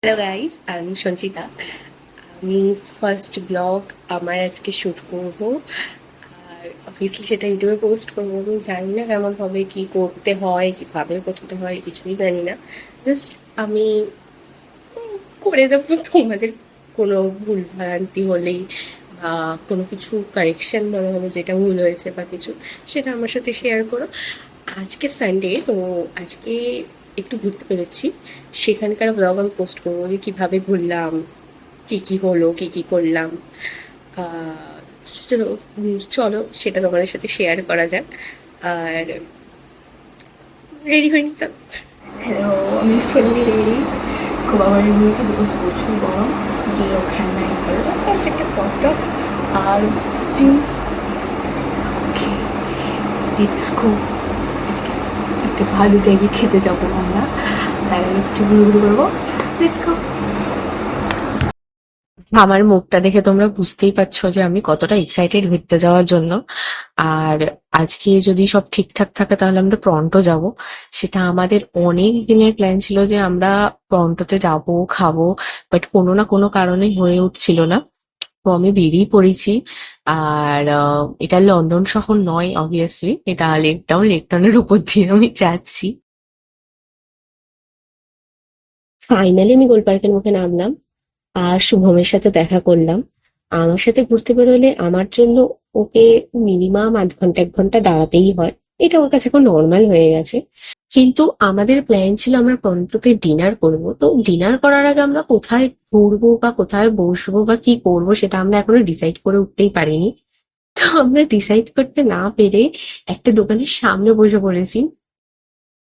Hello guys, আমি সঞ্চিতা। আমি first blog আমার আজকে শ্যুট করবো। আর অবভিয়াসলি সেটা ইউটিউবে পোস্ট করবো। আমি জানি না কেমন হবে, কি করতে হয়, কিভাবে করতে হয়, কিছুই জানি না। জাস্ট আমি করে দেবো। তোমাদের কোনো ভুল ভ্রান্তি হলেই বা কোনো কিছু কারেকশন মনে হলো যেটা ভুল হয়েছে বা কিছু, সেটা আমার সাথে শেয়ার করো। আজকে সানডে তো, আজকে একটু ঘুরতে পেরেছি। সেখানকার ব্লগ আমি পোস্ট করবো যে কীভাবে ঘুরলাম, কি কি হলো, কি কি করলাম। আহ, চলো চলো সেটা তোমাদের সাথে শেয়ার করা যাক। আর রেডি হয়নি তো। হ্যালো, আমি ফুললি রেডি। খুব আবার নিয়েছি বিকজ প্রচুর গরম। গিয়ে ওখানে করে জাস্ট একটা ফটো আর জিন্স। Okay, let's go. আজকে একটা ভালো জায়গায় খেতে যাবো আমরা, তার আগে একটু ঘুরঘুরি করবো। Let's go. আমার মুখটা দেখে তোমরা বুঝতেই পারছো যে আমি কতটা এক্সাইটেড ঘুরতে যাওয়ার জন্য। আর আজকে যদি সব ঠিকঠাক থাকে তাহলে আমরা টরন্টো যাব। সেটা আমাদের অনেক দিনের প্ল্যান ছিল যে আমরা টরন্টোতে যাব, খাবো, বাট কোনো না কোনো কারণে হয়ে উঠছিল না। তো আমি বেরিয়ে পড়েছি। আর এটা লন্ডন শহর নয়, অবভিয়াসলি এটা লেকটাউন। লেকটাউনের উপর দিয়ে আমি যাচ্ছি। ফাইনালি আমি গোল পার্কের মুখে নামলাম আর শুভমের সাথে দেখা করলাম। আমার সাথে ঘুরতে বেরোলে আমার জন্য ওকে মিনিমাম আধ ঘন্টা 1 ঘন্টা দাঁড়াতেই হয়। এটা ওর কাছে এখন নর্মাল হয়ে গেছে। কিন্তু আমাদের প্ল্যান ছিল আমরা টরন্টোতে ডিনার করব। তো ডিনার করার আগে আমরা কোথায় ঘুরবো বা কোথায় বসবো বা কি করবো সেটা আমরা এখনো ডিসাইড করে উঠতেই পারিনি। তো আমরা ডিসাইড করতে না পেরে একটা দোকানের সামনে বসে পড়েছি।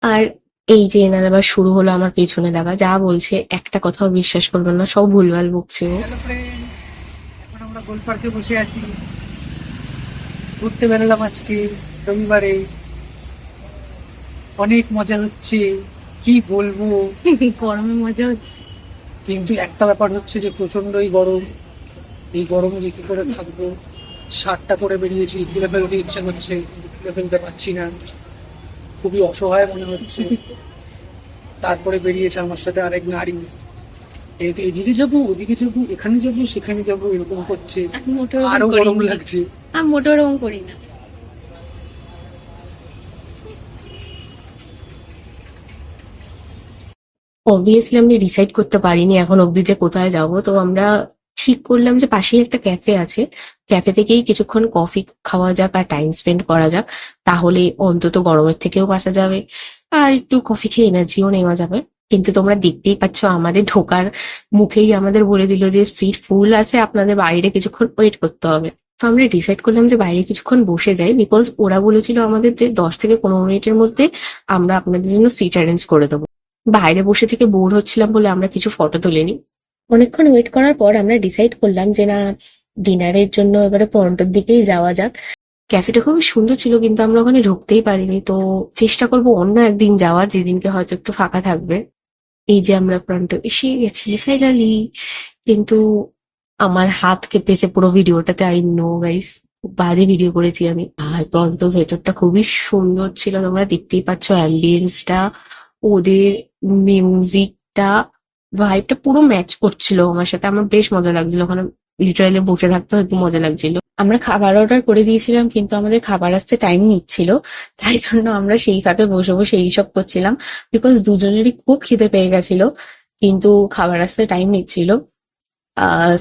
আর এই যে এনার আবার শুরু হলো আমার পেছনে লাগা, যা বলছে একটা কথাও বিশ্বাস করবে না, সব ভুলভাল বকছে ও। হ্যালো ফ্রেন্ডস, এখন আমরা গোল পার্কে বসে আছি। ঘুরতে বেরোলাম আজকে রবিবারে। অনেক মজা হচ্ছে, কি বলবো। গরমে মজা হচ্ছে। কিন্তু একটা ব্যাপার হচ্ছে যে প্রচন্ডই গরম। এই গরমে যে কি করে থাকবো। শার্টটা পরে বেরিয়েছি, খুলে ফেলতে ইচ্ছা করছে কিন্তু খুলে ফেলতে পারছি না। খুবই অসহায় মনে হচ্ছে। তারপরে বেরিয়েছে আমার সাথে আরেক নারী। এদিকে যাবো, ওদিকে যাবো, এখানে যাবো, সেখানে যাবো, এরকম করছে। আমি মোটেও ওরকম আরো গরম করিনি। লাগছে। আমি মোটেও ওরকম করি না। অবভিয়াসলি আমরা ডিসাইড করতে পারিনি এখন অব্দি যে কোথায় যাব। তো আমরা ঠিক করলাম যে পাশেই একটা ক্যাফে আছে, ক্যাফে থেকেই কিছুক্ষণ কফি খাওয়া যাক আর টাইম স্পেন্ড করা যাক। তাহলে অন্তত গরমের থেকেও বাঁচা যাবে আর একটু কফি খেয়ে এনার্জিও নেওয়া যাবে। কিন্তু তোমরা দেখতেই পাচ্ছ আমাদের ঢোকার মুখেই আমাদের বলে দিল যে সিট ফুল আছে, আপনাদের বাইরে কিছুক্ষণ ওয়েট করতে হবে। তো আমরা ডিসাইড করলাম যে বাইরে কিছুক্ষণ বসে যাই, বিকজ ওরা বলেছিল আমাদের যে 10 থেকে 15 মিনিটের মধ্যে আমরা আপনাদের জন্য সিট অ্যারেঞ্জ করে দেবো। বাইরে বসে থেকে বোর হচ্ছিলাম বলে আমরা কিছু ফটো তুলিনি। অনেকক্ষণ ওয়েট করার পর আমরা ডিসাইড করলাম যে না, ডিনারের জন্য এবারে টরন্টোর দিকেই যাওয়া যাক। ক্যাফেটা খুবই সুন্দর ছিল কিন্তু আমরা ওখানে ঢুকতেই পারিনি। তো চেষ্টা করবো অন্য একদিন যাওয়ার, যেদিনকে হয়তো একটু ফাঁকা থাকবে। এই যে আমরা টরন্টো এসে গেছি ফাইনালি। কিন্তু আমার হাত কেঁপেছে পুরো ভিডিওটাতে। আই নো গাইস, খুব বাজে ভিডিও করেছি আমি। আর টরন্টোর ভেতরটা খুবই সুন্দর ছিল, তোমরা দেখতেই পাচ্ছ অ্যাম্বিয়েন্সটা, ওদের মিউজিকটা, ভাইবটা পুরো ম্যাচ করছিল আমার সাথে। আমার বেশ মজা লাগছিল ওখানে, লিটারালি বসে থাকতে হয়তো মজা লাগছিল। আমরা খাবার অর্ডার করে দিয়েছিলাম কিন্তু আমাদের খাবার আসতে টাইম নিচ্ছিল। তাই জন্য আমরা সেই ফাঁকে বসে বসে এইসব করছিলাম, বিকজ দুজনেরই খুব খিদে পেয়ে গেছিল কিন্তু খাবার আসতে টাইম নিচ্ছিল।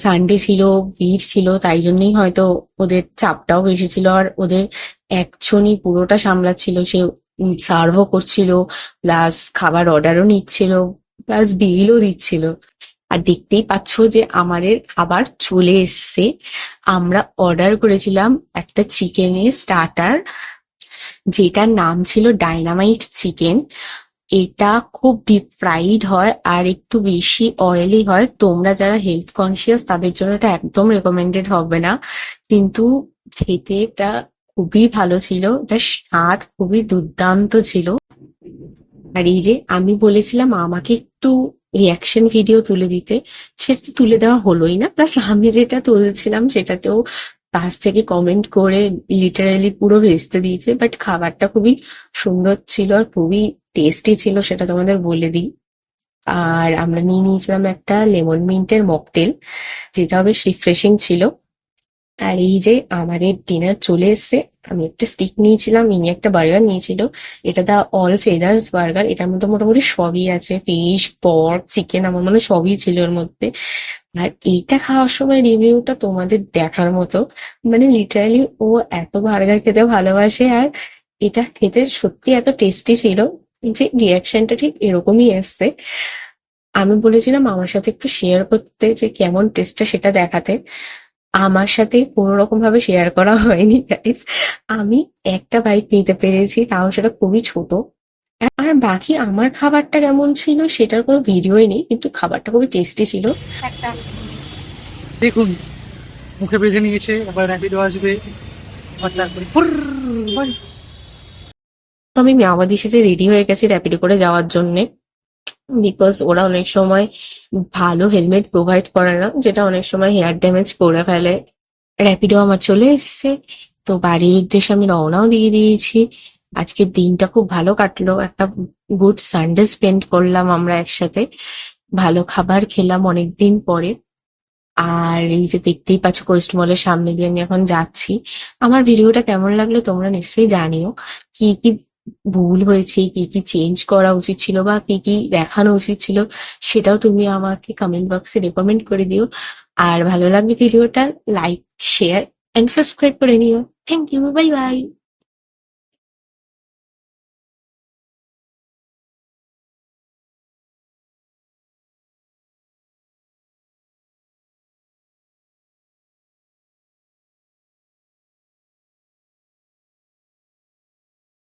সানডে ছিল, ভিড় ছিল, তাই জন্যই হয়তো ওদের চাপটাও বেশি ছিল। আর ওদের একজনই পুরোটা সামলাচ্ছিল, সে সার্ভও করছিল, প্লাস খাবার অর্ডারও নিচ্ছিল, প্লাস বিলও দিচ্ছিল। আর দেখতেই পাচ্ছ যে আমাদের খাবার চলে এসছে। আমরা অর্ডার করেছিলাম একটা চিকেনের স্টার্টার, যেটার নাম ছিল ডাইনামাইট চিকেন। এটা খুব ডিপ ফ্রাইড হয় আর একটু বেশি অয়েলি হয়। তোমরা যারা হেলথ কনসিয়াস তাদের জন্য এটা একদম রেকমেন্ডেড হবে না, কিন্তু খেতে এটা খুবই ভালো ছিল। এটা স্বাদ খুবই দুর্দান্ত ছিল। আর এই যে আমি বলেছিলাম আমাকে একটু রিয়াকশন ভিডিও তুলে দিতে, সেটা তো তুলে দেওয়া হলোই না। প্লাস আমি যেটা তুলছিলাম সেটাতেও পাশ থেকে কমেন্ট করে লিটারালি পুরো ভেস্তে দিয়েছে। বাট খাবারটা খুবই সুন্দর ছিল আর খুবই টেস্টি ছিল, সেটা তোমাদের বলে দিই। আর আমরা নিয়ে নিয়েছিলাম একটা লেমন মিন্টের মকটেল, যেটা বেশ রিফ্রেশিং ছিল। আর এই যে আমাদের ডিনার চলে এসেছে। আমি একটা স্টিক নিয়েছিলাম, ইনি একটা বার্গার নিয়েছিল। এটা দা অল ফেদার্স বার্গার। এটার মধ্যে মোটামুটি সবই আছে, ফিশ, পর্ক, চিকেন, আমার মনে হয় সবই ছিল এর মধ্যে। আর এইটা খাওয়ার সময় রিভিউটা তোমাদের দেখার মতো। মানে লিটারালি ও এত বার্গার খেতে ভালোবাসে, আর এটা খেতে সত্যি এত টেস্টি ছিল যে রিয়াকশনটা ঠিক এরকমই এসছে। আমি বলেছিলাম আমার সাথে একটু শেয়ার করতে, যে কেমন টেস্টটা সেটা দেখাতে। আমার সাথে কোনো রকম ভাবে শেয়ার করা হয়নি গাইস। আমি একটা বাইট নিতে পেরেছি, তাও সেটা খুবই ছোট। আর বাকি আমার খাবারটা কেমন ছিল সেটার কোনো ভিডিওই নেই, কিন্তু খাবারটা খুবই টেস্টি ছিল। দেখুন, মুখে বেঁধে নিয়েছে, আবার র্যাপিডো আসবে, আবার তারপরে হুরর, বাই। তো আমি মেয়াবাদি সেজে রেডি হয়ে গেছি র্যাপিডো করে যাওয়ার জন্যে। বিকজ ওরা অনেক সময় ভালো হেলমেট প্রোভাইড করে না, যেটা অনেক সময় হেয়ার ড্যামেজ করে ফেলে। র্যাপিডো আমার চলে এসেছে, তো বাড়ির উদ্দেশ্যে আমি রওনাও দিয়ে দিয়েছি। আজকের দিনটা খুব ভালো কাটলো, একটা গুড সানডে স্পেন্ড করলাম আমরা একসাথে। ভালো খাবার খেলাম অনেকদিন পরে। আর এই যে দেখতেই পাচ্ছ কোয়েস্ট মলের সামনে দিয়ে আমি এখন যাচ্ছি। আমার ভিডিওটা কেমন লাগলো তোমরা নিশ্চয়ই জানিও। কি কি ভুল হয়েছে, কি কি চেঞ্জ করা উচিত ছিল, বা কি কি দেখানো উচিত ছিল, সেটাও তুমি আমাকে কমেন্ট বক্সে রেকমেন্ড করে দিও। আর ভালো লাগলে ভিডিওটা লাইক, শেয়ার এন্ড সাবস্ক্রাইব করে নিও। Thank you, bye by.